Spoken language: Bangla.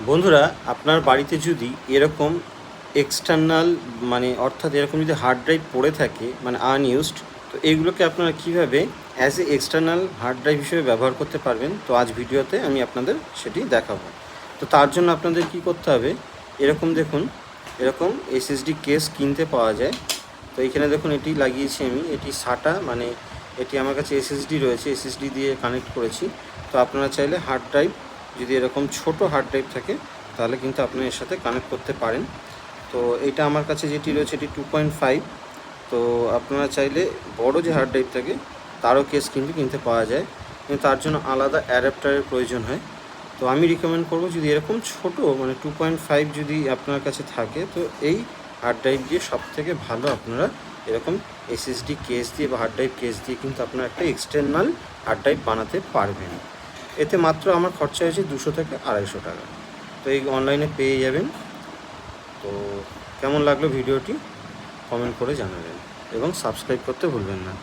বন্ধুরা, আপনার বাড়িতে যদি এরকম এক্সটার্নাল অর্থাৎ এরকম যদি হার্ড ড্রাইভ পড়ে থাকে আনইউজড, তো এইগুলোকে আপনারা কীভাবে as a external hard drive হিসেবে ব্যবহার করতে পারবেন, তো আজ ভিডিওতে আমি আপনাদের সেটি দেখাবো। তো তার জন্য আপনাদের কি করতে হবে, এরকম দেখুন, এরকম এসএসডি কেস কিনতে পাওয়া যায়। তো এইখানে দেখুন এটি লাগিয়েছি আমি, এটি সাটা এটি আমার কাছে এসএসডি রয়েছে, এসএসডি দিয়ে কানেক্ট করেছি। তো আপনারা চাইলে হার্ড ড্রাইভ যদি এরকম ছোট হার্ড ড্রাইভ থাকে তাহলে কিন্তু আপনি এর সাথে কানেক্ট করতে পারেন। তো এটা আমার কাছে যেটি রয়েছে এটি 2.5। তো আপনারা চাইলে বড় যে হার্ড ড্রাইভ থাকে তারও কেস কিন্তু কিনতে পাওয়া যায়, কিন্তু তার জন্য আলাদা অ্যাডাপ্টারের প্রয়োজন হয়। তো আমি রিকমেন্ড করব যদি এরকম ছোট 2.5 যদি আপনার কাছে থাকে, তো এই হার্ড ড্রাইভ দিয়ে সবথেকে ভালো আপনারা এরকম এসএসডি কেস দিয়ে বা হার্ড ড্রাইভ কেস দিয়ে কিন্তু আপনারা একটা এক্সটার্নাল হার্ড ড্রাইভ বানাতে পারবেন। এতে মাত্র আমার খরচা হয়েছে 200 থেকে 250 টাকা। তো এই অনলাইনে পেয়ে যাবেন। তো কেমন লাগলো ভিডিওটি কমেন্ট করে জানাবেন এবং সাবস্ক্রাইব করতে ভুলবেন না।